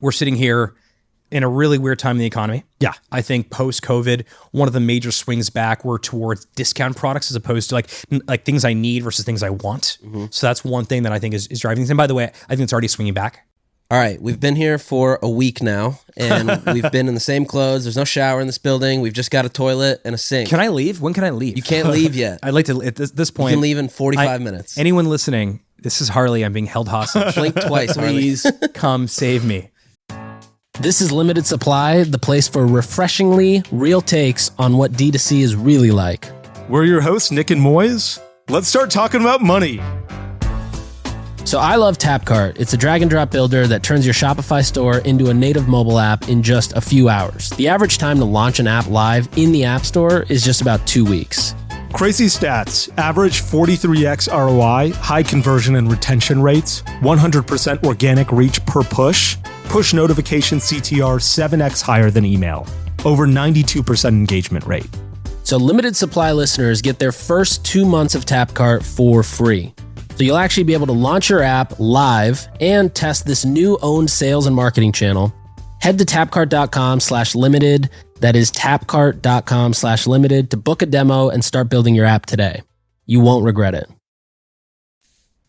we're sitting here in a really weird time in the economy. Yeah. I think post-COVID, one of the major swings back were towards discount products as opposed to like things I need versus things I want. So that's one thing that I think is driving things. And by the way, I think it's already swinging back. All right, we've been here for a week now, and we've been in the same clothes. There's no shower in this building. We've just got a toilet and a sink. Can I leave? When can I leave? You can't leave yet. I'd like to, at this point. You can leave in 45 minutes. Anyone listening, this is Harley. I'm being held hostage. Blink twice, Please come save me. This is Limited Supply, the place for refreshingly real takes on what D2C is really like. We're your hosts, Nik and Moiz. Let's start talking about money. So I love Tapcart. It's a drag and drop builder that turns your Shopify store into a native mobile app in just a few hours. The average time to launch an app live in the App Store is just about 2 weeks. Crazy stats. Average 43x ROI, high conversion and retention rates, 100% organic reach per push, push notification CTR 7x higher than email, over 92% engagement rate. So Limited Supply listeners get their first 2 months of Tapcart for free. So you'll actually be able to launch your app live and test this new owned sales and marketing channel. Head to tapcart.com/limited. That is tapcart.com/limited to book a demo and start building your app today. You won't regret it.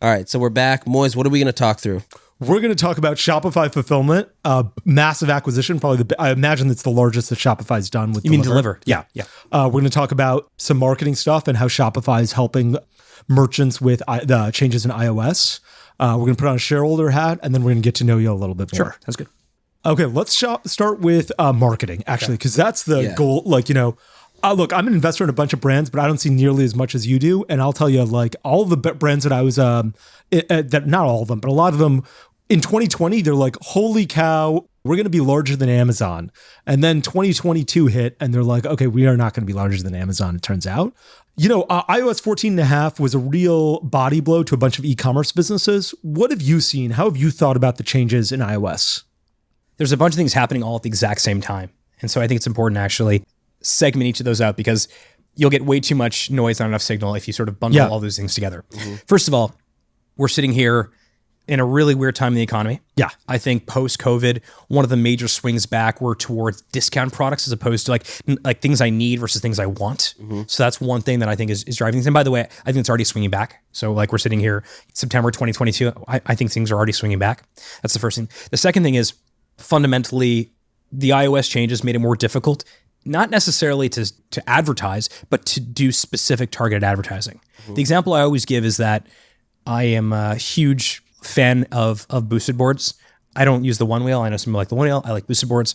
All right, so we're back. Moiz, what are we going to talk through? We're going to talk about Shopify fulfillment, massive acquisition, probably I imagine it's the largest that Shopify's done with You mean Deliver? Yeah. Yeah. We're going to talk about some marketing stuff and how Shopify is helping merchants with the changes in iOS. We're going to put on a shareholder hat, and then we're going to get to know you a little bit more. Sure. That's good. Okay, let's start with marketing, actually, because that's the goal. Like, look, I'm an investor in a bunch of brands, but I don't see nearly as much as you do. And I'll tell you, like, all the brands that I was, that not all of them, but a lot of them in 2020, they're like, holy cow, we're going to be larger than Amazon. And then 2022 hit, and they're like, okay, we are not going to be larger than Amazon, it turns out. iOS 14.5 was a real body blow to a bunch of e-commerce businesses. What have you seen? How have you thought about the changes in iOS? There's a bunch of things happening all at the exact same time. And so I think it's important to actually segment each of those out because you'll get way too much noise, not enough signal if you sort of bundle all those things together. First of all, we're sitting here in a really weird time in the economy. Yeah. I think post-COVID, one of the major swings back were towards discount products as opposed to like things I need versus things I want. So that's one thing that I think is driving things. And by the way, I think it's already swinging back. So like we're sitting here September 2022, I think things are already swinging back. That's the first thing. The second thing is fundamentally the iOS changes made it more difficult, not necessarily to advertise, but to do specific targeted advertising. The example I always give is that I am a huge fan of boosted boards. I don't use the one wheel. I know some people like the one wheel. I like boosted boards.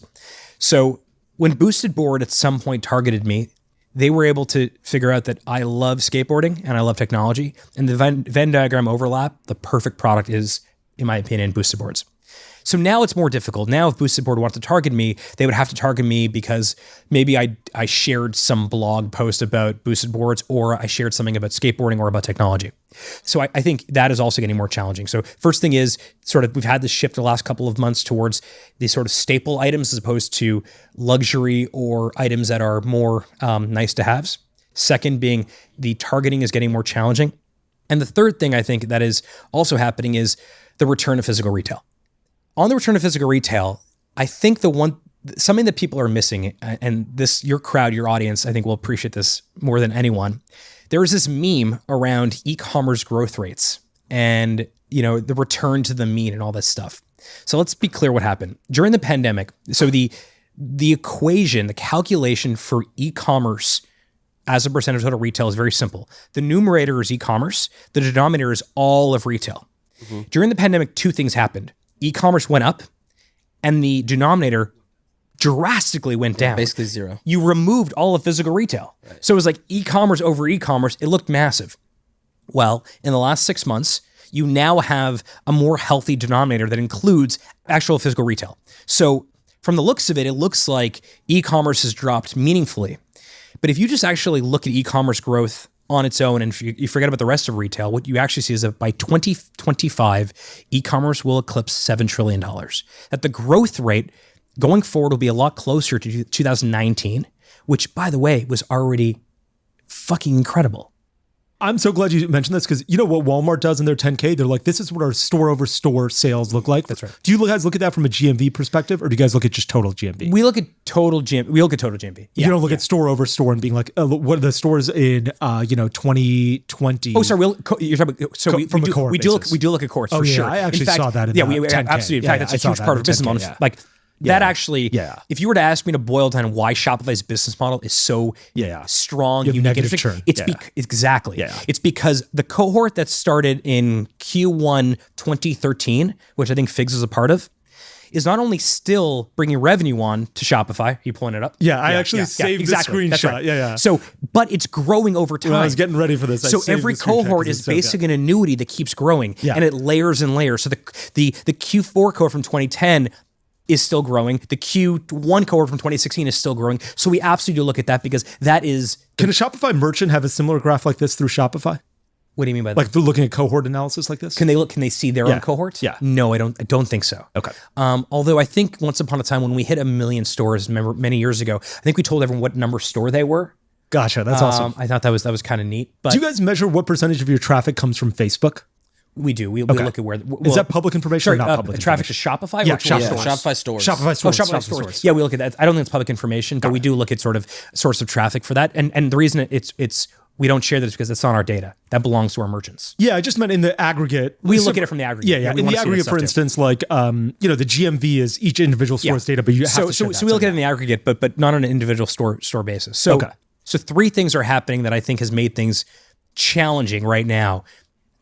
So when boosted board at some point targeted me, they were able to figure out that I love skateboarding and I love technology. And the Venn diagram overlap, the perfect product is, in my opinion, boosted boards. So now it's more difficult. Now if Boosted Board wanted to target me, they would have to target me because maybe I shared some blog post about boosted boards or I shared something about skateboarding or about technology. So I think that is also getting more challenging. So first thing is sort of we've had this shift the last couple of months towards these sort of staple items as opposed to luxury or items that are more nice to haves. Second being the targeting is getting more challenging. And the third thing I think that is also happening is the return of physical retail. On the return of physical retail, I think something that people are missing, and this, your crowd, your audience, I think will appreciate this more than anyone. There is this meme around e-commerce growth rates and, the return to the mean and all this stuff. So let's be clear what happened during the pandemic. So the equation, the calculation for e-commerce as a percentage of total retail is very simple. The numerator is e-commerce. The denominator is all of retail. During the pandemic, two things happened. E-commerce went up and the denominator drastically went down. Basically zero. You removed all of physical retail. Right. So it was like e-commerce over e-commerce. It looked massive. Well, in the last 6 months, you now have a more healthy denominator that includes actual physical retail. So from the looks of it, it looks like e-commerce has dropped meaningfully. But if you just actually look at e-commerce growth on its own, and if you forget about the rest of retail, what you actually see is that by 2025, e-commerce will eclipse $7 trillion. That the growth rate going forward will be a lot closer to 2019, which, by the way, was already fucking incredible. I'm so glad you mentioned this because you know what Walmart does in their 10K? They're like, this is what our store over store sales look like. That's right. Do you guys look at that from a GMV perspective or do you guys look at just total GMV? We look at total GMV. You don't look at store over store and being like, what are the stores in, 2020? Oh, sorry. You're talking about, so we do look at cohorts for sure. I actually saw that in the the 10K. absolutely. In fact, that's a huge part of business model. Like, that actually, if you were to ask me to boil down why Shopify's business model is so strong, you have negative churn. Exactly. It's because the cohort that started in Q1 2013, which I think Figs is a part of, is not only still bringing revenue on to Shopify. You pulling it up? I actually saved the screenshot. That's right. So, but it's growing over time. When I was getting ready for this. So every cohort is basically an annuity that keeps growing, and it layers and layers. So the Q4 cohort from 2010 is still growing. The Q1 cohort from 2016 is still growing. So we absolutely do look at that because that is... Can a Shopify merchant have a similar graph like this through Shopify? What do you mean by that? Like they're looking at cohort analysis like this? Can they see their own cohort? Yeah. No, I don't think so. Okay. Although I think once upon a time when we hit 1 million stores, remember many years ago, I think we told everyone what number store they were. Gotcha. That's awesome. I thought that was kind of neat. But do you guys measure what percentage of your traffic comes from Facebook? We do. We look at where... is that public information or not public traffic to Shopify? Yeah, or to Shopify stores. Shopify stores. Shopify stores. Yeah, we look at that. I don't think it's public information, but we do look at sort of source of traffic for that. And the reason it's we don't share this because it's on our data. That belongs to our merchants. Yeah, I just meant in the aggregate. We look at it from the aggregate. Yeah. In the aggregate, for instance, like, the GMV is each individual store's data, but you have to share that. So we look at it in the aggregate, but not on an individual store basis. So, So 3 things are happening that I think has made things challenging right now.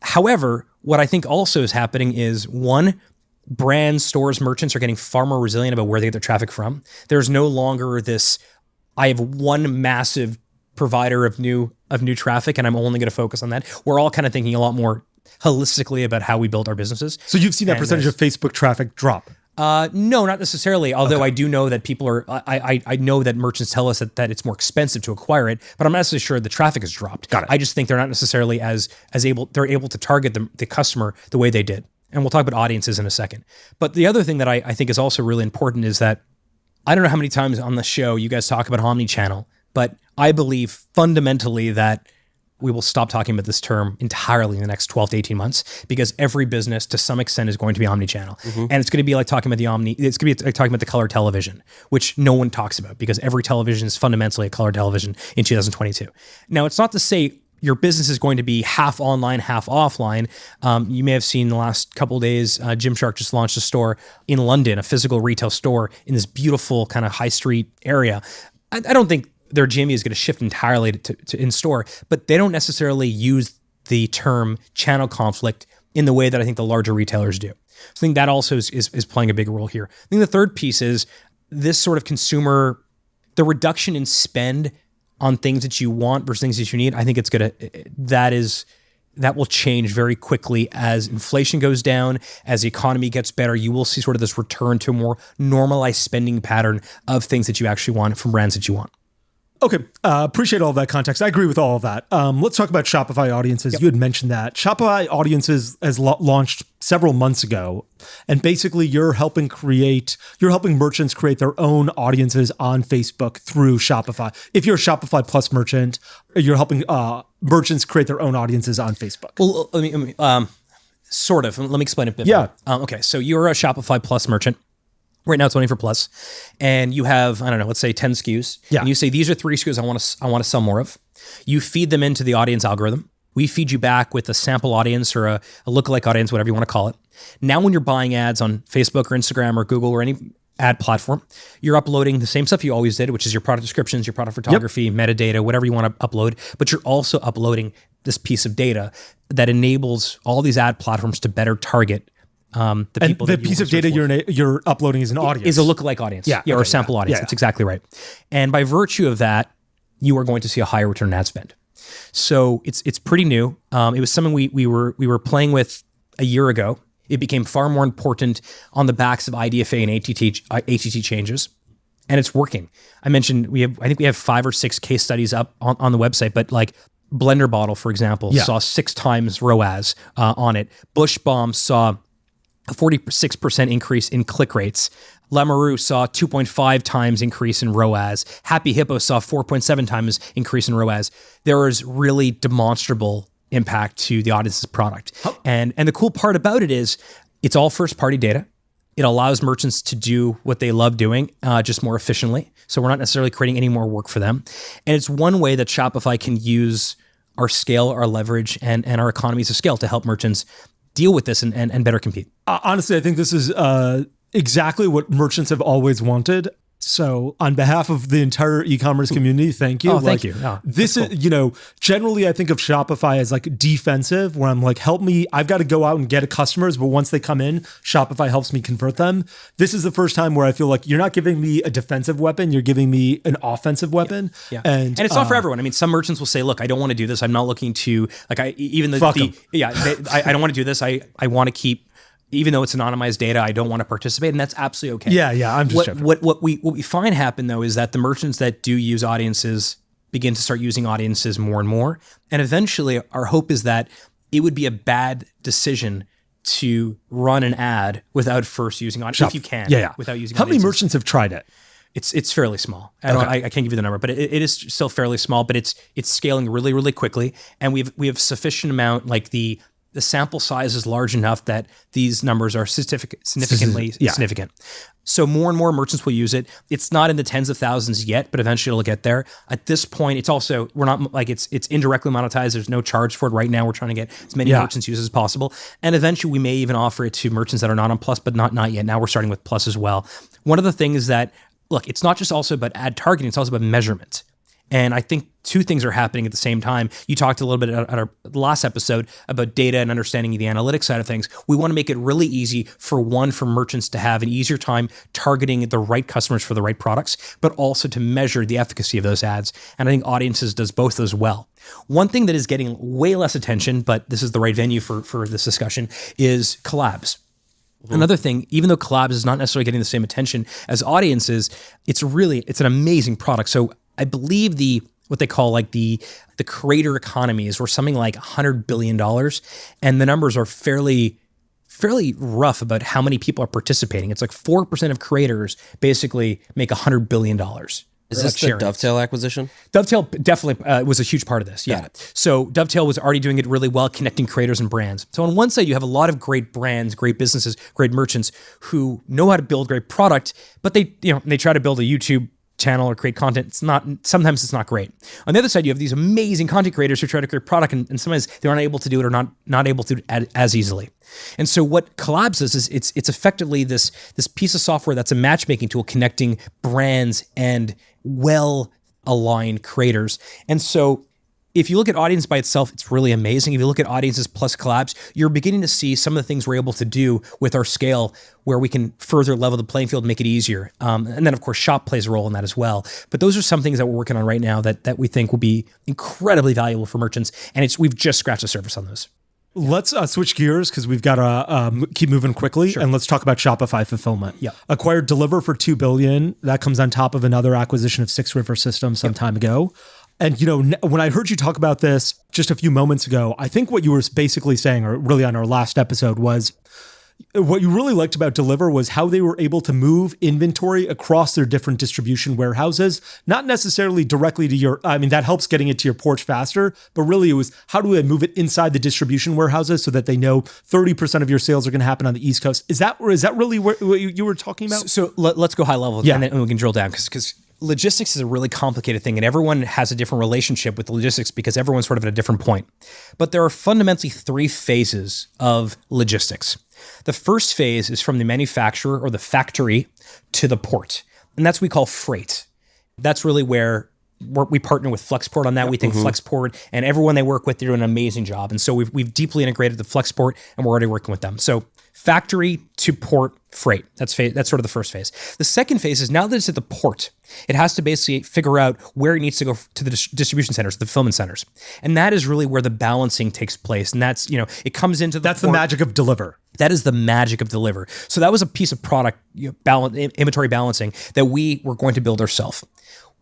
However, what I think also is happening is 1, brands, stores, merchants are getting far more resilient about where they get their traffic from. There's no longer this, I have one massive provider of new traffic and I'm only going to focus on that. We're all kind of thinking a lot more holistically about how we build our businesses. So you've seen that percentage of Facebook traffic drop? No, not necessarily. Although I do know that people are, I know that merchants tell us that it's more expensive to acquire it, but I'm not necessarily sure the traffic has dropped. Got it. I just think they're not necessarily they're able to target the customer the way they did. And we'll talk about audiences in a second. But the other thing that I think is also really important is that I don't know how many times on the show you guys talk about omnichannel, but I believe fundamentally that we will stop talking about this term entirely in the next 12 to 18 months because every business to some extent is going to be omnichannel. And it's going to be like talking about it's going to be like talking about the color television, which no one talks about because every television is fundamentally a color television in 2022. Now, it's not to say your business is going to be half online, half offline. You may have seen the last couple of days, Gymshark just launched a store in London, a physical retail store in this beautiful kind of high street area. I don't think their GMV is going to shift entirely to in-store, but they don't necessarily use the term channel conflict in the way that I think the larger retailers do. So I think that also is playing a big role here. I think the third piece is this sort of the reduction in spend on things that you want versus things that you need. I think that will change very quickly as inflation goes down, as the economy gets better. You will see sort of this return to a more normalized spending pattern of things that you actually want from brands that you want. Okay, appreciate all of that context. I agree with all of that. Let's talk about Shopify Audiences. Yep. You had mentioned that. Shopify Audiences has launched several months ago, and basically you're helping merchants create their own audiences on Facebook through Shopify. If you're a Shopify Plus merchant, you're helping merchants create their own audiences on Facebook. Well, let me sort of. Let me explain it a bit. Yeah. Okay, so you're a Shopify Plus merchant. Right now it's only for Plus, and you have, I don't know, let's say 10 SKUs. Yeah. And you say, these are 3 SKUs I want to sell more of. You feed them into the audience algorithm. We feed you back with a sample audience or a lookalike audience, whatever you want to call it. Now when you're buying ads on Facebook or Instagram or Google or any ad platform, you're uploading the same stuff you always did, which is your product descriptions, your product photography, metadata, whatever you want to upload, but you're also uploading this piece of data that enables all these ad platforms to better target the people. And the piece of data you're uploading is an audience. Is a lookalike audience. Or a sample audience. Yeah. That's exactly right. And by virtue of that, you are going to see a higher return on ad spend. So it's pretty new. It was something we were playing with a year ago. It became far more important on the backs of IDFA and ATT changes, and it's working. I mentioned I think we have 5 or 6 case studies up on the website, but like Blender Bottle, for example, saw 6 times ROAS on it. Bush Bomb saw a 46% increase in click rates Lamoureux saw 2.5 times increase in ROAS. Happy Hippo saw 4.7 times increase in ROAS. There is really demonstrable impact to the audience's product. And the cool part about it is it's all first party data. It allows merchants to do what they love doing, just more efficiently. So we're not necessarily creating any more work for them. And it's one way that Shopify can use our scale, our leverage, and our economies of scale to help merchants deal with this and better compete. Honestly, I think this is exactly what merchants have always wanted. So on behalf of the entire e-commerce community, thank you. Oh, thank you. Oh, this is, generally I think of Shopify as like defensive, where I'm like, help me, I've got to go out and get customers, but once they come in, Shopify helps me convert them. This is the first time where I feel like you're not giving me a defensive weapon, you're giving me an offensive weapon. Yeah. And it's not for everyone. I mean, some merchants will say, look, I don't want to do this. I'm not looking to, I don't want to do this. I want to keep, even though it's anonymized data, I don't want to participate, and that's absolutely okay. Yeah. I'm just joking. What we find happen though is that the merchants that do use audiences begin to start using audiences more and more, and eventually our hope is that it would be a bad decision to run an ad without first using audiences, if you can. Without using. How many merchants have tried it? It's fairly small. I can't give you the number, but it is still fairly small. But it's scaling really, really quickly, and we have sufficient amount, like the sample size is large enough that these numbers are significantly significant. So more and more merchants will use it. It's not in the tens of thousands yet, but eventually it'll get there. At this point, it's also, we're not like, it's indirectly monetized. There's no charge for it right now. We're trying to get as many merchants used as possible. And eventually we may even offer it to merchants that are not on Plus, but not yet. Now we're starting with Plus as well. One of the things that, look, it's not just also about ad targeting, it's also about measurement. And I think two things are happening at the same time. You talked a little bit at our last episode about data and understanding the analytics side of things. We want to make it really easy for merchants to have an easier time targeting the right customers for the right products, but also to measure the efficacy of those ads. And I think Audiences does both those well. One thing that is getting way less attention, but this is the right venue for this discussion, is collabs. Mm-hmm. Another thing, even though collabs is not necessarily getting the same attention as Audiences, it's an amazing product. So I believe what they call like the creator economy is worth something like $100 billion. And the numbers are fairly rough about how many people are participating. It's like 4% of creators basically make $100 billion. Is this the Dovetail acquisition? Dovetail definitely was a huge part of this. Yeah. So Dovetail was already doing it really well, connecting creators and brands. So on one side, you have a lot of great brands, great businesses, great merchants who know how to build great product, but they try to build a YouTube channel or create content. Sometimes it's not great. On the other side, you have these amazing content creators who try to create product and sometimes they're unable to do it or not able to do it as easily. And so what Collabs is it's effectively this piece of software that's a matchmaking tool connecting brands and well-aligned creators. And so if you look at Audience by itself, it's really amazing. If you look at Audiences plus Collabs, you're beginning to see some of the things we're able to do with our scale where we can further level the playing field, make it easier. And then, of course, Shop plays a role in that as well. But those are some things that we're working on right now that we think will be incredibly valuable for merchants. And we've just scratched the surface on those. Let's switch gears because we've got to keep moving quickly. Sure. And let's talk about Shopify fulfillment. Yeah. Acquired Deliver for $2 billion. That comes on top of another acquisition of 6 River Systems some time ago. And, when I heard you talk about this just a few moments ago, I think what you were basically saying, or really on our last episode, was what you really liked about Deliver was how they were able to move inventory across their different distribution warehouses, not necessarily directly to that helps getting it to your porch faster, but really it was how do they move it inside the distribution warehouses so that they know 30% of your sales are going to happen on the East Coast. Is that really what you were talking about? So let's go high level and then we can drill down because logistics is a really complicated thing and everyone has a different relationship with logistics because everyone's sort of at a different point. But there are fundamentally 3 phases of logistics. The first phase is from the manufacturer or the factory to the port. And that's what we call freight. That's really where we partner with Flexport on that. We think Flexport and everyone they work with, they're doing an amazing job. And so we've deeply integrated the Flexport and we're already working with them. So factory to port freight. That's sort of the first phase. The second phase is now that it's at the port, it has to basically figure out where it needs to go to the distribution centers, the fulfillment centers. And that is really where the balancing takes place. And that's, it comes into That's the magic of Deliver. That is the magic of Deliver. So that was a piece of product inventory balancing that we were going to build ourselves.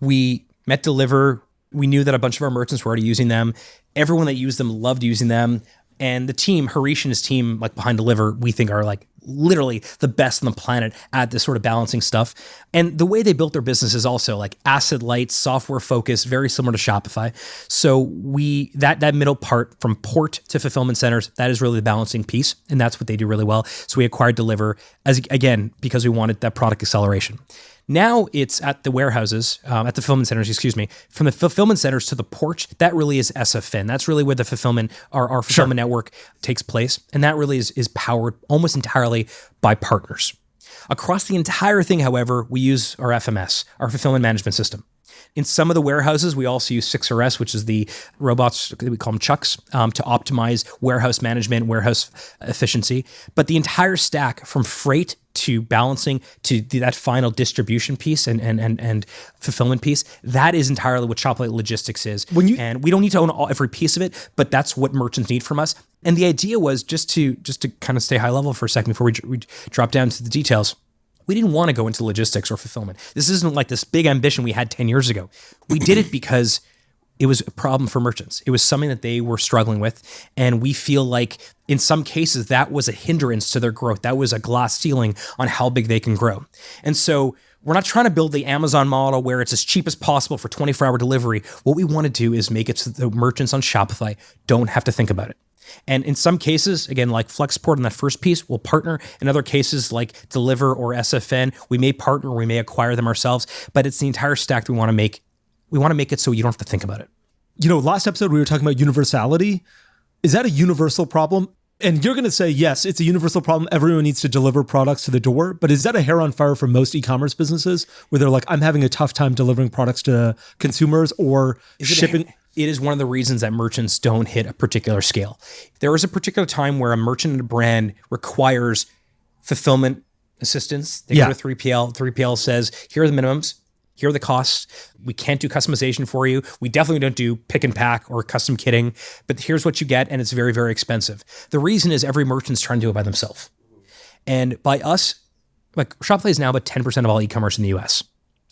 We met Deliver. We knew that a bunch of our merchants were already using them. Everyone that used them loved using them. And the team, Harish and his team, like behind Deliver, we think are like literally the best on the planet at this sort of balancing stuff. And the way they built their business is also like asset light, software focused, very similar to Shopify. So that middle part from port to fulfillment centers, that is really the balancing piece. And that's what they do really well. So we acquired Deliver because we wanted that product acceleration. Now it's at the warehouses, at the fulfillment centers, from the fulfillment centers to the port, that really is SFN. That's really where the fulfillment, our fulfillment network takes place. And that really is powered almost entirely by partners. Across the entire thing, however, we use our FMS, our fulfillment management system. In some of the warehouses, we also use 6RS, which is the robots, we call them chucks, to optimize warehouse management, warehouse efficiency. But the entire stack from freight to balancing to that final distribution piece and fulfillment piece, that is entirely what Shopify Logistics is. And we don't need to own every piece of it, but that's what merchants need from us. And the idea was just to kind of stay high level for a second before we drop down to the details. We didn't want to go into logistics or fulfillment. This isn't like this big ambition we had 10 years ago. We did it because it was a problem for merchants. It was something that they were struggling with. And we feel like in some cases that was a hindrance to their growth. That was a glass ceiling on how big they can grow. And so we're not trying to build the Amazon model where it's as cheap as possible for 24-hour delivery. What we want to do is make it so the merchants on Shopify don't have to think about it. And in some cases, again, like Flexport in that first piece, we'll partner. In other cases, like Deliver or SFN, we may partner, we may acquire them ourselves, but it's the entire stack that we want to make. We want to make it so you don't have to think about it. Last episode we were talking about universality. Is that a universal problem? And you're going to say, yes, it's a universal problem. Everyone needs to deliver products to the door. But is that a hair on fire for most e-commerce businesses where they're like, I'm having a tough time delivering products to consumers or shipping? It is one of the reasons that merchants don't hit a particular scale. There is a particular time where a merchant and a brand requires fulfillment assistance. They go to 3PL. 3PL says, here are the minimums. Here are the costs. We can't do customization for you. We definitely don't do pick and pack or custom kitting, but here's what you get, and it's very, very expensive. The reason is every merchant's trying to do it by themselves. And by us, like Shopify is now about 10% of all e-commerce in the US.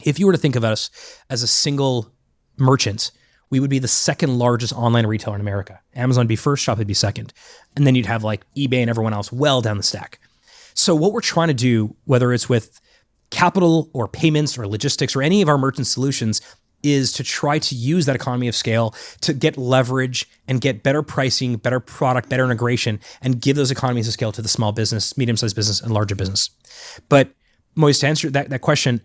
If you were to think of us as a single merchant, we would be the second largest online retailer in America. Amazon would be first, Shopify would be second. And then you'd have like eBay and everyone else well down the stack. So what we're trying to do, whether it's with capital or payments or logistics or any of our merchant solutions, is to try to use that economy of scale to get leverage and get better pricing, better product, better integration, and give those economies of scale to the small business, medium-sized business, and larger business. But Moiz, to answer that question,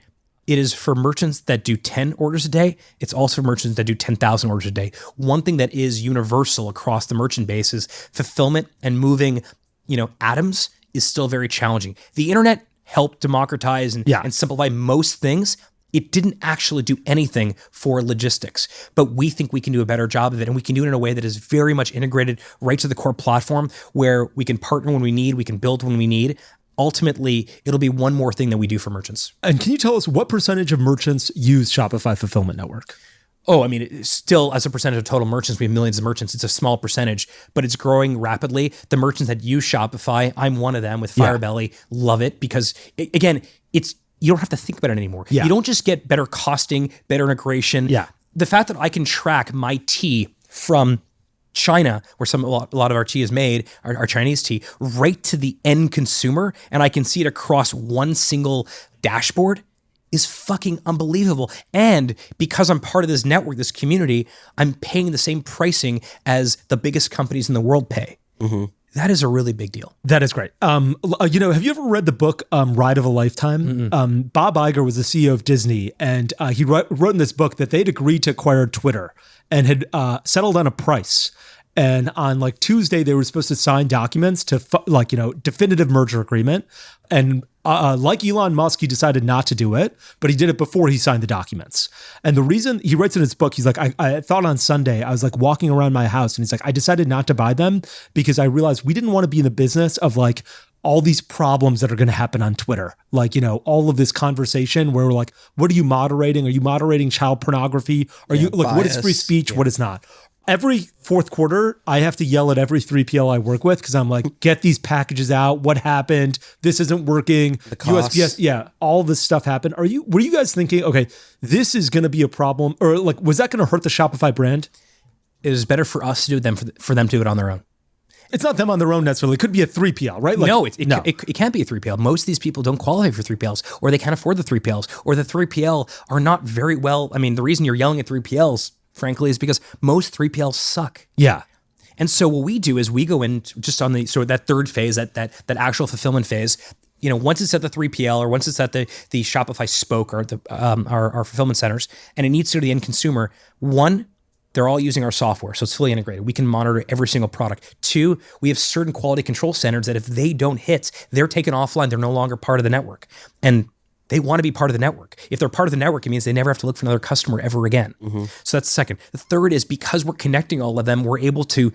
it is for merchants that do 10 orders a day. It's also for merchants that do 10,000 orders a day. One thing that is universal across the merchant base is fulfillment and moving, atoms is still very challenging. The internet helped democratize and simplify most things. It didn't actually do anything for logistics, but we think we can do a better job of it. And we can do it in a way that is very much integrated right to the core platform where we can partner when we need, we can build when we need. Ultimately, it'll be one more thing that we do for merchants. And can you tell us what percentage of merchants use Shopify Fulfillment Network? Oh, I mean, it's still as a percentage of total merchants, we have millions of merchants. It's a small percentage, but it's growing rapidly. The merchants that use Shopify, I'm one of them with Firebelly, love it because, again, you don't have to think about it anymore. Yeah. You don't just get better costing, better integration. Yeah. The fact that I can track my tea from China, where a lot of our tea is made, our Chinese tea, right to the end consumer, and I can see it across one single dashboard, is fucking unbelievable. And because I'm part of this network, this community, I'm paying the same pricing as the biggest companies in the world pay. Mm-hmm. That is a really big deal. That is great. Have you ever read the book Ride of a Lifetime? Mm-hmm. Bob Iger was the CEO of Disney, and he wrote in this book that they'd agreed to acquire Twitter and had settled on a price. And on Tuesday, they were supposed to sign documents to definitive merger agreement. And like Elon Musk, he decided not to do it, but he did it before he signed the documents. And the reason he writes in his book, he's like, I thought on Sunday, I was walking around my house and he's like, I decided not to buy them because I realized we didn't want to be in the business of all these problems that are going to happen on Twitter. All of this conversation where we're like, what are you moderating? Are you moderating child pornography? Are you what is free speech? Yeah. What is not? Every fourth quarter, I have to yell at every 3PL I work with because I'm like, get these packages out. What happened? This isn't working. The costs. USPS, all this stuff happened. Were you guys thinking, okay, this is going to be a problem? Or was that going to hurt the Shopify brand? It was better for us to do it than for them to do it on their own. It's not them on their own necessarily. It could be a 3PL, right? No, it can't be a 3PL. Most of these people don't qualify for 3PLs, or they can't afford the 3PLs, or the 3PL are not very well. I mean, the reason you're yelling at 3PLs, frankly, is because most 3PLs suck. Yeah. And so what we do is we go in just on that third phase, that actual fulfillment phase. Once it's at the 3PL or once it's at the Shopify spoke or our fulfillment centers, and it needs to go to the end consumer. One, they're all using our software, so it's fully integrated. We can monitor every single product. Two, we have certain quality control standards that if they don't hit, they're taken offline. They're no longer part of the network. And they want to be part of the network. If they're part of the network, it means they never have to look for another customer ever again. Mm-hmm. So that's the second. The third is because we're connecting all of them, we're able to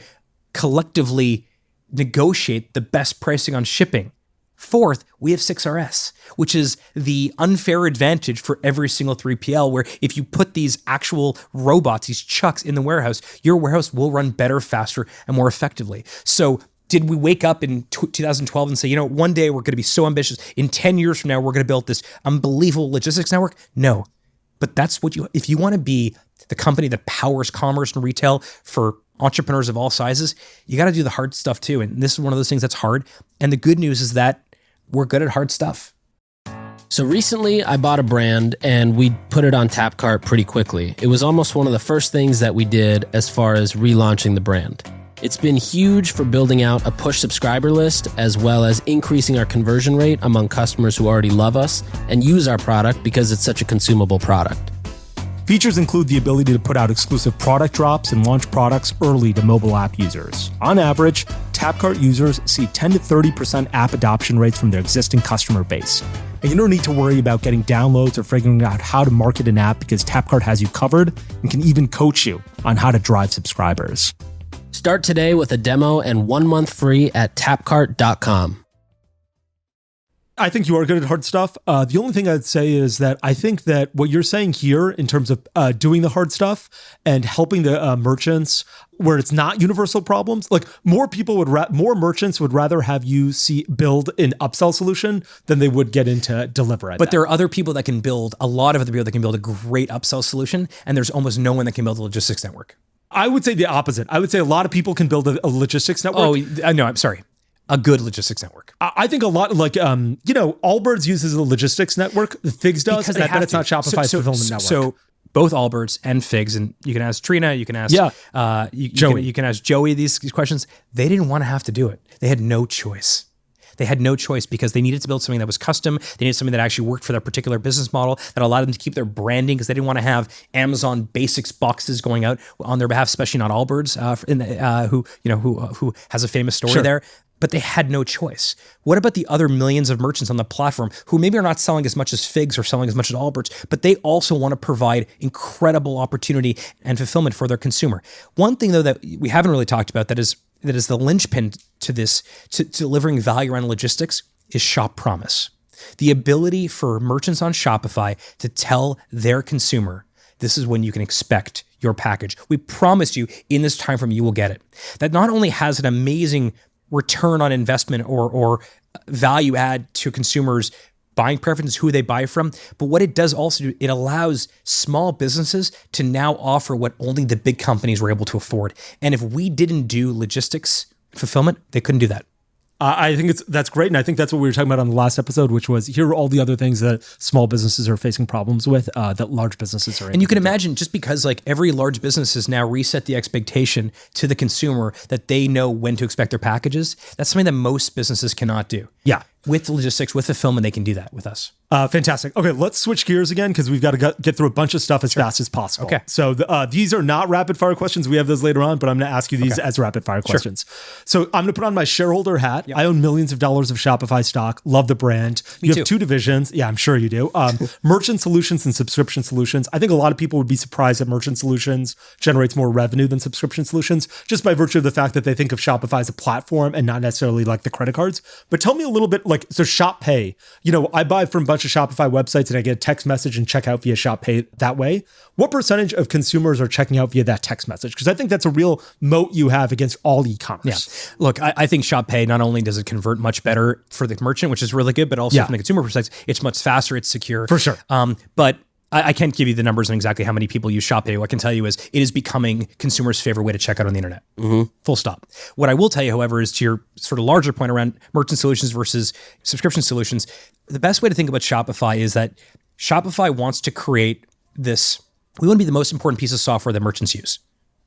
collectively negotiate the best pricing on shipping. Fourth, we have 6RS, which is the unfair advantage for every single 3PL, where if you put these actual robots, these chucks in the warehouse, your warehouse will run better, faster, and more effectively. So did we wake up in 2012 and say, one day we're going to be so ambitious, in 10 years from now, we're going to build this unbelievable logistics network? No. But that's if you want to be the company that powers commerce and retail for entrepreneurs of all sizes, you got to do the hard stuff too. And this is one of those things that's hard. And the good news is that we're good at hard stuff. So recently I bought a brand and we put it on Tapcart pretty quickly. It was almost one of the first things that we did as far as relaunching the brand. It's been huge for building out a push subscriber list, as well as increasing our conversion rate among customers who already love us and use our product because it's such a consumable product. Features include the ability to put out exclusive product drops and launch products early to mobile app users. On average, Tapcart users see 10 to 30% app adoption rates from their existing customer base. And you don't need to worry about getting downloads or figuring out how to market an app because Tapcart has you covered and can even coach you on how to drive subscribers. Start today with a demo and 1 month free at tapcart.com. I think you are good at hard stuff. The only thing I'd say is that I think that what you're saying here in terms of doing the hard stuff and helping the merchants where it's not universal problems, like more merchants would rather have you build an upsell solution than they would get into deliver. But there are other people that can build, a lot of other people that can build a great upsell solution, and there's almost no one that can build a logistics network. I would say the opposite. I would say a lot of people can build a logistics network. Oh, no, I'm sorry. A good logistics network. I think a lot Allbirds uses a logistics network. Figs does, and I bet it's not Shopify's fulfillment network. So both Allbirds and Figs, and you can ask Trina, you can ask Joey. You can ask Joey these questions. They didn't want to have to do it. They had no choice. They had no choice because they needed to build something that was custom. They needed something that actually worked for their particular business model, that allowed them to keep their branding, because they didn't want to have Amazon Basics boxes going out on their behalf, especially not Allbirds, who has a famous story there. But they had no choice. What about the other millions of merchants on the platform who maybe are not selling as much as Figs or selling as much as Allbirds, but they also want to provide incredible opportunity and fulfillment for their consumer? One thing, though, that we haven't really talked about that is the linchpin to this, to delivering value around logistics, is Shop Promise. The ability for merchants on Shopify to tell their consumer, this is when you can expect your package. We promise you in this time frame you will get it. That not only has an amazing return on investment or value add to consumers' buying preferences, who they buy from, but what it does also do, it allows small businesses to now offer what only the big companies were able to afford. And if we didn't do logistics fulfillment, they couldn't do that. I think that's great. And I think that's what we were talking about on the last episode, which was here are all the other things that small businesses are facing problems with that large businesses are. And you can imagine, just because like every large business has now reset the expectation to the consumer that they know when to expect their packages, that's something that most businesses cannot do. Yeah. With logistics, with fulfillment, they can do that with us. Fantastic. Okay, let's switch gears again because we've got to get through a bunch of stuff as fast as possible. Okay. So these are not rapid fire questions. We have those later on, but I'm going to ask you these as rapid fire questions. So I'm going to put on my shareholder hat. Yep. I own millions of dollars of Shopify stock. Love the brand. You have two divisions. Yeah, I'm sure you do. Merchant solutions and subscription solutions. I think a lot of people would be surprised that merchant solutions generates more revenue than subscription solutions, just by virtue of the fact that they think of Shopify as a platform and not necessarily like the credit cards. But tell me a little bit, so Shop Pay. I buy from a bunch of Shopify websites and I get a text message and check out via Shop Pay that way. What percentage of consumers are checking out via that text message? Because I think that's a real moat you have against all e-commerce. Yeah. Look, I think Shop Pay, not only does it convert much better for the merchant, which is really good, but also from the consumer perspective, it's much faster, it's secure. For sure. But I can't give you the numbers on exactly how many people use Shop Pay. What I can tell you is it is becoming consumers' favorite way to check out on the internet. Full stop. What I will tell you, however, is to your sort of larger point around merchant solutions versus subscription solutions, the best way to think about Shopify is that Shopify wants to create this, we want to be the most important piece of software that merchants use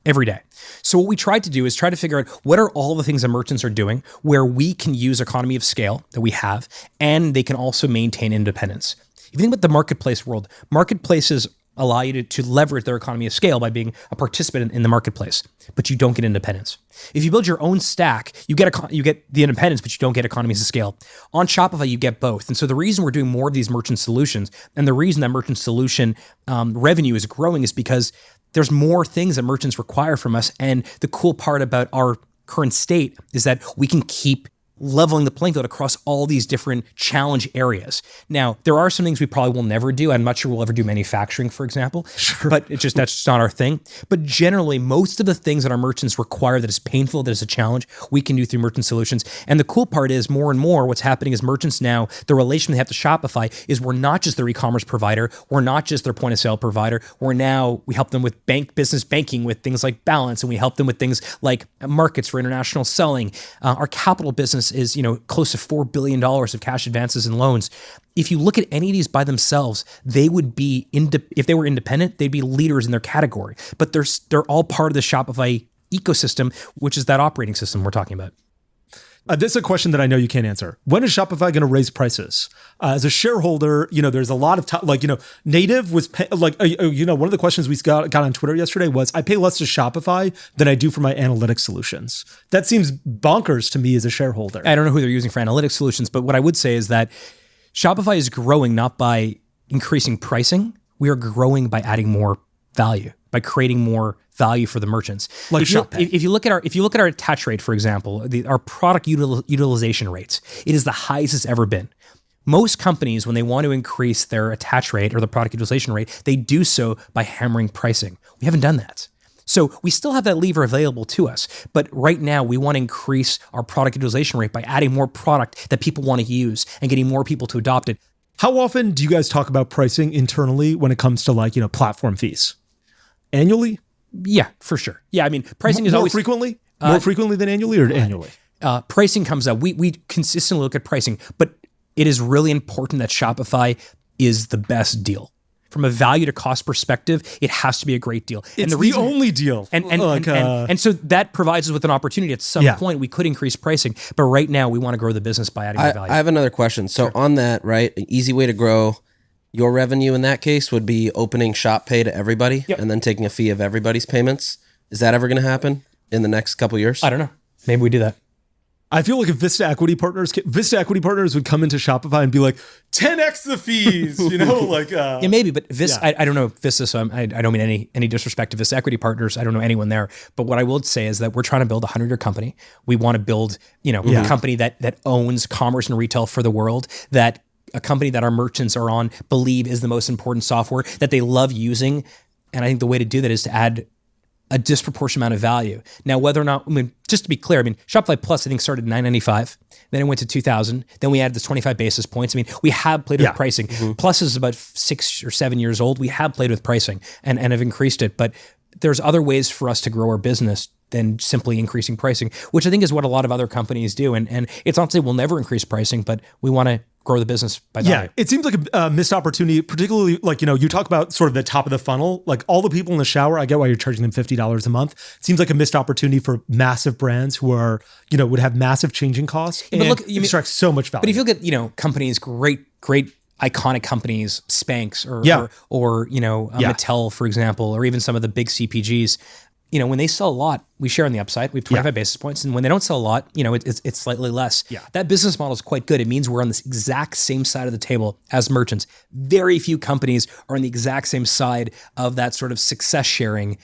every day. So what we tried to do is try to figure out what are all the things that merchants are doing where we can use economy of scale that we have, and they can also maintain independence. If you think about the marketplace world, marketplaces allow you to leverage their economy of scale by being a participant in the marketplace, but you don't get independence. If you build your own stack, you get the independence, but you don't get economies of scale. On Shopify, you get both. And so the reason we're doing more of these merchant solutions, and the reason that merchant solution revenue is growing, is because there's more things that merchants require from us. And the cool part about our current state is that we can keep leveling the playing field across all these different challenge areas. Now, there are some things we probably will never do. I'm not sure we'll ever do manufacturing, for example, but that's just not our thing. But generally, most of the things that our merchants require that is painful, that is a challenge, we can do through merchant solutions. And the cool part is more and more what's happening is merchants now, the relation they have to Shopify is we're not just their e-commerce provider. We're not just their point of sale provider. We help them with business banking with things like balance, and we help them with things like markets for international selling. Our capital business is, close to $4 billion of cash advances and loans. If you look at any of these by themselves, they would be, if they were independent, they'd be leaders in their category. But they're all part of the Shopify ecosystem, which is that operating system we're talking about. This is a question that I know you can't answer. When is Shopify going to raise prices? As a shareholder, there's a lot of native was one of the questions we got on Twitter yesterday was, I pay less to Shopify than I do for my analytics solutions. That seems bonkers to me as a shareholder. I don't know who they're using for analytics solutions, but what I would say is that Shopify is growing not by increasing pricing. We are growing by adding more value, by creating more value for the merchants. Like if you look at our attach rate, for example, our product utilization rates, it is the highest it's ever been. Most companies, when they want to increase their attach rate or the product utilization rate, they do so by hammering pricing. We haven't done that. So we still have that lever available to us. But right now, we want to increase our product utilization rate by adding more product that people want to use and getting more people to adopt it. How often do you guys talk about pricing internally when it comes to platform fees? Annually? Yeah, for sure. Yeah, I mean, pricing is always frequently? More frequently than annually or annually? Pricing comes up. We consistently look at pricing, but it is really important that Shopify is the best deal. From a value to cost perspective, it has to be a great deal. It's the only deal. And so that provides us with an opportunity. At some point, we could increase pricing, but right now we want to grow the business by adding more value. I have another question. So on that, right, an easy way to grow your revenue in that case would be opening Shop Pay to everybody and then taking a fee of everybody's payments. Is that ever going to happen in the next couple of years? I don't know. Maybe we do that. I feel like if Vista Equity Partners would come into Shopify and be like, 10x the fees, yeah, maybe, but I don't know Vista, so I don't mean any disrespect to Vista Equity Partners. I don't know anyone there, but what I will say is that we're trying to build a 100-year company. We want to build, a company that owns commerce and retail for the world, that a company that our merchants are on believe is the most important software that they love using. And I think the way to do that is to add a disproportionate amount of value. Now, whether or not, just to be clear, Shopify Plus, I think, started at $9.95. Then it went to $2,000. Then we added the 25 basis points. we have played with pricing. Plus is about 6 or 7 years old. We have played with pricing and have increased it. But there's other ways for us to grow our business than simply increasing pricing, which I think is what a lot of other companies do. And it's not to say we'll never increase pricing, but we want to grow the business by value. Yeah, it seems like a missed opportunity, particularly you talk about sort of the top of the funnel, like all the people in the shower. I get why you're charging them $50 a month. It seems like a missed opportunity for massive brands who are, would have massive changing costs and extract so much value. But if you look at, companies, great iconic companies, Spanx or Mattel, for example, or even some of the big CPGs, when they sell a lot, we share on the upside. We have 25 basis points. And when they don't sell a lot, it's slightly less. Yeah. That business model is quite good. It means we're on this exact same side of the table as merchants. Very few companies are on the exact same side of that sort of success sharing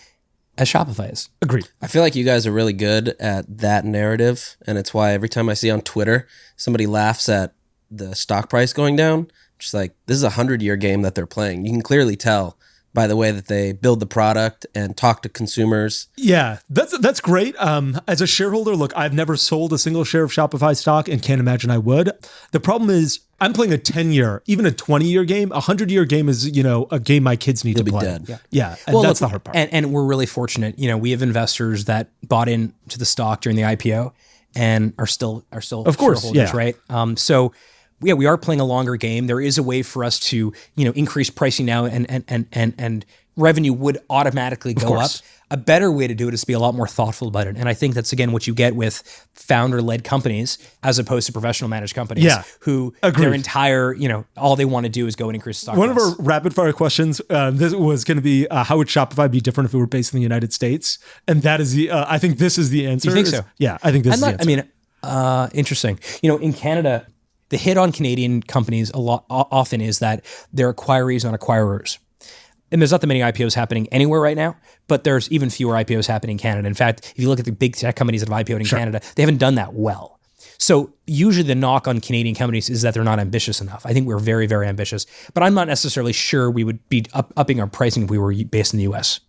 as Shopify is. Agreed. I feel like you guys are really good at that narrative. And it's why every time I see on Twitter, somebody laughs at the stock price going down, just like, this is a 100-year game that they're playing. You can clearly tell by the way that they build the product and talk to consumers. Yeah, that's great. As a shareholder, look, I've never sold a single share of Shopify stock and can't imagine I would. The problem is I'm playing a 10-year, even a 20-year game. A 100-year game is, a game my kids need to play. Dead. Yeah. And that's the hard part. And we're really fortunate. We have investors that bought into the stock during the IPO and are still of course, shareholders, right? So we are playing a longer game. There is a way for us to, increase pricing now and revenue would automatically go up. A better way to do it is to be a lot more thoughtful about it. And I think that's, again, what you get with founder-led companies as opposed to professional managed companies who their entire, all they want to do is go and increase stock One price. of our rapid-fire questions, this was going to be, how would Shopify be different if it were based in the United States? And that is I think this is the answer. You think so? Yeah, I think this is the answer. Interesting. In Canada, the hit on Canadian companies often is that they're acquirees on acquirers. And there's not that many IPOs happening anywhere right now, but there's even fewer IPOs happening in Canada. In fact, if you look at the big tech companies that have IPO'd in Canada, they haven't done that well. So usually the knock on Canadian companies is that they're not ambitious enough. I think we're very, very ambitious, but I'm not necessarily sure we would be upping our pricing if we were based in the US.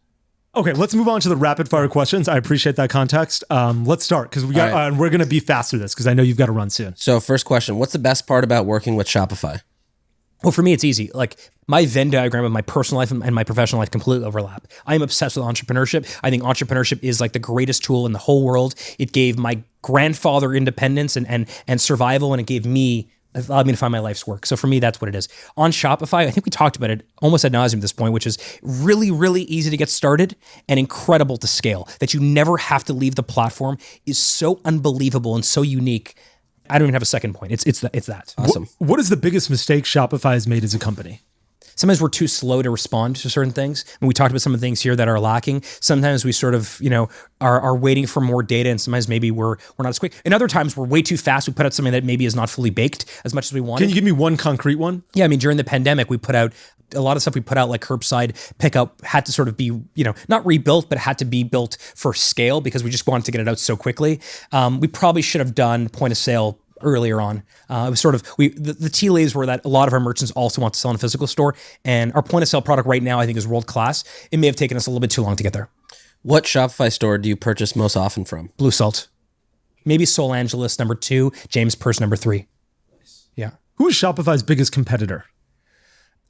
Okay, let's move on to the rapid fire questions. I appreciate that context. Let's start because we're going to be fast through this because I know you've got to run soon. So first question, what's the best part about working with Shopify? Well, for me, it's easy. Like my Venn diagram of my personal life and my professional life completely overlap. I am obsessed with entrepreneurship. I think entrepreneurship is like the greatest tool in the whole world. It gave my grandfather independence and survival, and it allowed me to find my life's work. So for me, that's what it is. On Shopify, I think we talked about it almost ad nauseum at this point, which is really, really easy to get started and incredible to scale. That you never have to leave the platform is so unbelievable and so unique. I don't even have a second point. It's that. Awesome. What is the biggest mistake Shopify has made as a company? Sometimes we're too slow to respond to certain things. And we talked about some of the things here that are lacking. Sometimes we sort of, are waiting for more data, and sometimes maybe we're not as quick. And other times we're way too fast. We put out something that maybe is not fully baked as much as we want. Can you give me one concrete one? Yeah, during the pandemic, we put out a lot of stuff we put out, like curbside pickup, had to sort of be, not rebuilt, but had to be built for scale because we just wanted to get it out so quickly. We probably should have done point of sale earlier on. It was sort of, the tea leaves were that a lot of our merchants also want to sell in a physical store, and our point of sale product right now, I think, is world class. It may have taken us a little bit too long to get there. What Shopify store do you purchase most often from? Blue Salt. Maybe Sol Angeles number 2, James Purse number 3. Yeah. Who is Shopify's biggest competitor?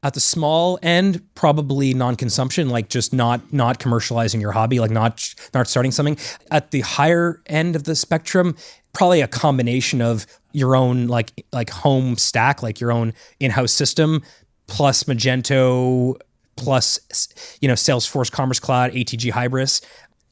At the small end, probably non-consumption, like just not commercializing your hobby, like not starting something. At the higher end of the spectrum, probably a combination of your own like home stack, like your own in-house system, plus Magento, plus Salesforce Commerce Cloud, ATG Hybris.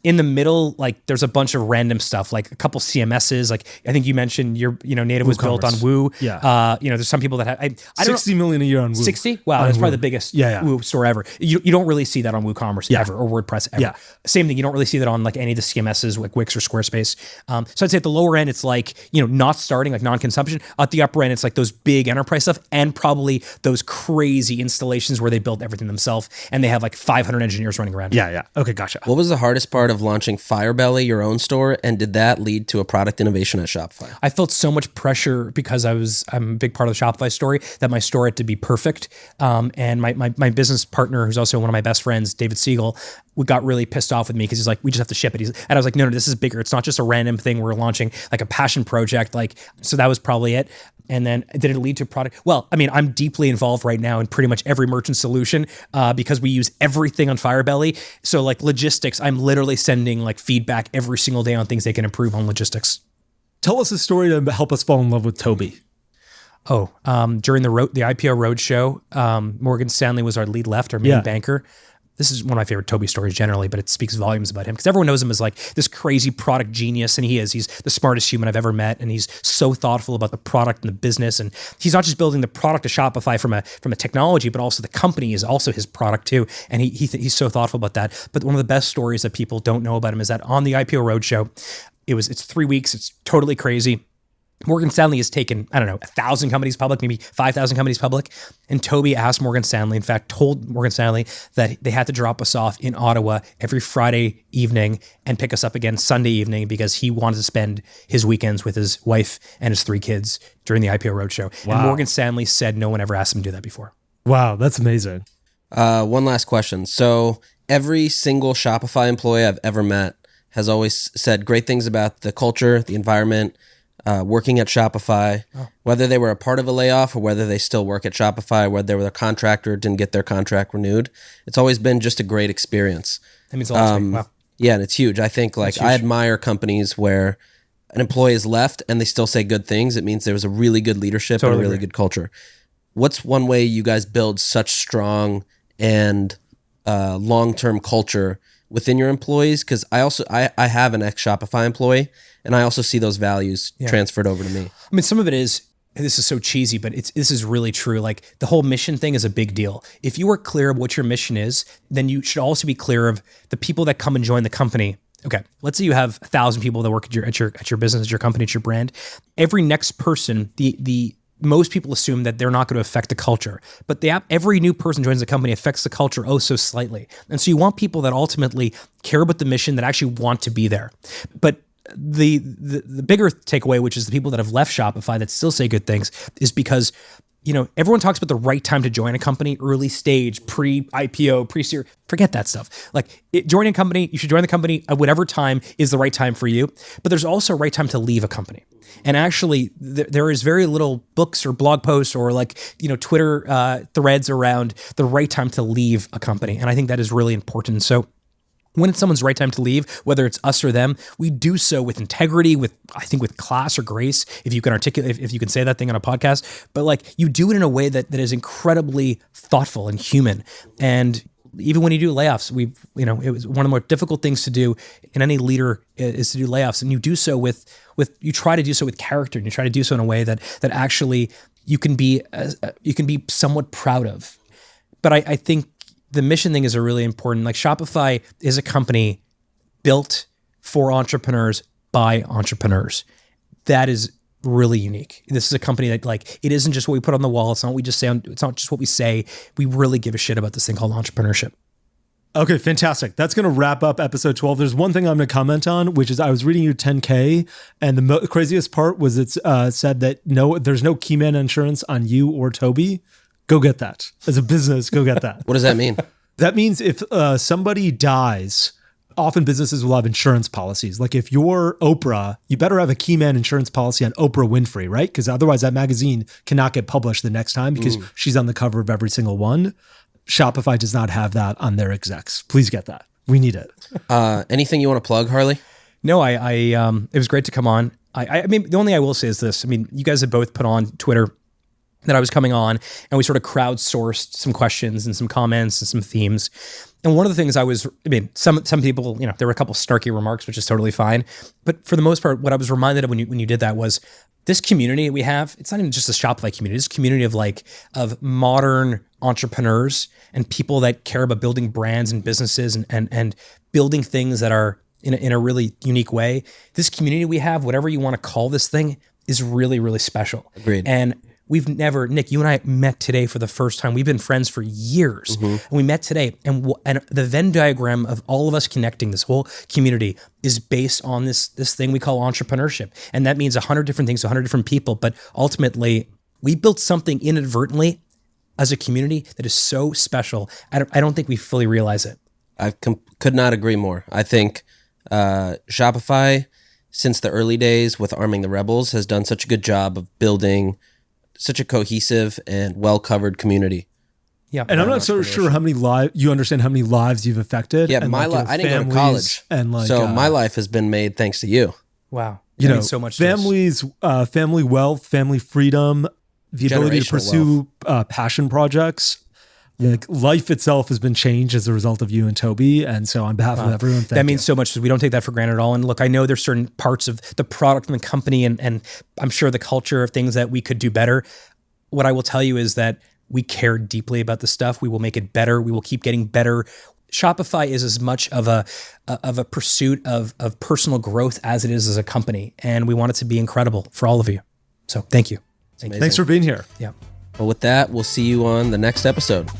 In the middle, like there's a bunch of random stuff, like a couple CMSs. Like I think you mentioned your, native was built on Woo. Yeah. There's some people that have, I don't 60 million a year on Woo. 60? Wow, that's probably the biggest Woo store ever. You don't really see that on WooCommerce ever, or WordPress ever. Yeah. Same thing. You don't really see that on like any of the CMSs like Wix or Squarespace. So I'd say at the lower end, it's like, not starting, like non-consumption. At the upper end, it's like those big enterprise stuff and probably those crazy installations where they build everything themselves and they have like 500 engineers running around. Yeah. Okay, gotcha. What was the hardest part of launching Firebelly, your own store, and did that lead to a product innovation at Shopify? I felt so much pressure because I'm a big part of the Shopify story that my store had to be perfect. And my business partner, who's also one of my best friends, David Siegel, got really pissed off with me because he's like, we just have to ship it. And I was like, no, this is bigger. It's not just a random thing we're launching, like a passion project. So that was probably it. And then did it lead to a product? Well, I'm deeply involved right now in pretty much every merchant solution because we use everything on Firebelly. So like logistics, I'm literally sending like feedback every single day on things they can improve on logistics. Tell us a story to help us fall in love with Toby. During the IPO roadshow, Morgan Stanley was our lead left, our main banker. This is one of my favorite Toby stories generally, but it speaks volumes about him because everyone knows him as like this crazy product genius, and he is. He's the smartest human I've ever met, and he's so thoughtful about the product and the business. And he's not just building the product of Shopify from a technology, but also the company is also his product too. And he's so thoughtful about that. But one of the best stories that people don't know about him is that on the IPO roadshow, it's 3 weeks. It's totally crazy. Morgan Stanley has taken, 1,000 companies public, maybe 5,000 companies public. And Toby asked Morgan Stanley, in fact, told Morgan Stanley that they had to drop us off in Ottawa every Friday evening and pick us up again Sunday evening because he wanted to spend his weekends with his wife and his 3 kids during the IPO roadshow. Wow. And Morgan Stanley said no one ever asked him to do that before. Wow, that's amazing. One last question. So every single Shopify employee I've ever met has always said great things about the culture, the environment, working at Shopify, whether they were a part of a layoff or whether they still work at Shopify, whether they were a contractor, didn't get their contract renewed. It's always been just a great experience. That means a lot to me. Wow. Yeah, and it's huge. I think I admire companies where an employee is left and they still say good things. It means there was a really good leadership and a really good culture. What's one way you guys build such strong and long-term culture within your employees? Because I have an ex-Shopify employee, and I also see those values transferred over to me. I mean, some of it is, this is so cheesy, but this is really true. Like the whole mission thing is a big deal. If you are clear of what your mission is, then you should also be clear of the people that come and join the company. Okay, let's say you have 1,000 people that work at your business, at your company, at your brand. Every next person, the most people assume that they're not going to affect the culture, but every new person joins the company affects the culture oh so slightly. And so you want people that ultimately care about the mission, that actually want to be there. But the bigger takeaway, which is the people that have left Shopify that still say good things, is because everyone talks about the right time to join a company, early stage, pre-IPO, pre-series. Forget that stuff. Like joining a company, you should join the company at whatever time is the right time for you. But there's also a right time to leave a company. And actually, there is very little books or blog posts or Twitter threads around the right time to leave a company. And I think that is really important. So when it's someone's right time to leave, whether it's us or them, we do so with integrity, with class or grace, if you can articulate, if you can say that thing on a podcast, but you do it in a way that is incredibly thoughtful and human. And even when you do layoffs, it was one of the more difficult things to do in any leader is to do layoffs. And you do so you try to do so with character, and you try to do so in a way that actually you can be somewhat proud of. But I think the mission thing is a really important, Shopify is a company built for entrepreneurs by entrepreneurs. That is really unique. This is a company that it isn't just what we put on the wall. It's not what we just say. It's not just what we say. We really give a shit about this thing called entrepreneurship. Okay, fantastic. That's going to wrap up episode 12. There's one thing I'm going to comment on, which is I was reading your 10K, and the craziest part was it's said that there's no key man insurance on you or Toby. Go get that. As a business, go get that. What does that mean? That means if somebody dies, often businesses will have insurance policies. Like if you're Oprah, you better have a key man insurance policy on Oprah Winfrey, right? Because otherwise that magazine cannot get published the next time because she's on the cover of every single one. Shopify does not have that on their execs. Please get that. We need it. Anything you want to plug, Harley? No, it was great to come on. I mean, the only thing I will say is this. I mean, you guys have both put on Twitter that I was coming on, and we sort of crowdsourced some questions and some comments and some themes. And one of the things some people, there were a couple snarky remarks, which is totally fine. But for the most part, what I was reminded of when you did that was this community we have. It's not even just a Shopify community. It's a community of modern entrepreneurs and people that care about building brands and businesses and building things that are in a really unique way. This community we have, whatever you want to call this thing, is really, really special. Agreed. And we've never, Nik, you and I met today for the first time. We've been friends for years. And we met today. And the Venn diagram of all of us connecting this whole community is based on this thing we call entrepreneurship. And that means 100 different things to 100 different people. But ultimately, we built something inadvertently as a community that is so special. I don't think we fully realize it. I could not agree more. I think Shopify, since the early days with Arming the Rebels, has done such a good job of building such a cohesive and well-covered community. Yeah, and I'm not so sure how many you understand how many lives you've affected. Yeah, my life. I didn't go to college, and so my life has been made thanks to you. Wow, that means so much. Families, family wealth, family freedom, the ability to pursue passion projects. Like life itself has been changed as a result of you and Toby. And so on behalf of everyone, thank you. That means so much because we don't take that for granted at all. And look, I know there's certain parts of the product and the company and I'm sure the culture of things that we could do better. What I will tell you is that we care deeply about the stuff. We will make it better. We will keep getting better. Shopify is as much of a pursuit of personal growth as it is as a company. And we want it to be incredible for all of you. So thank you. Thanks for being here. Yeah. Well, with that, we'll see you on the next episode.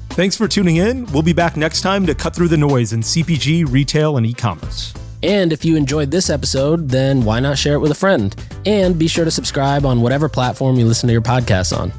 Thanks for tuning in. We'll be back next time to cut through the noise in CPG, retail, and e-commerce. And if you enjoyed this episode, then why not share it with a friend? And be sure to subscribe on whatever platform you listen to your podcasts on.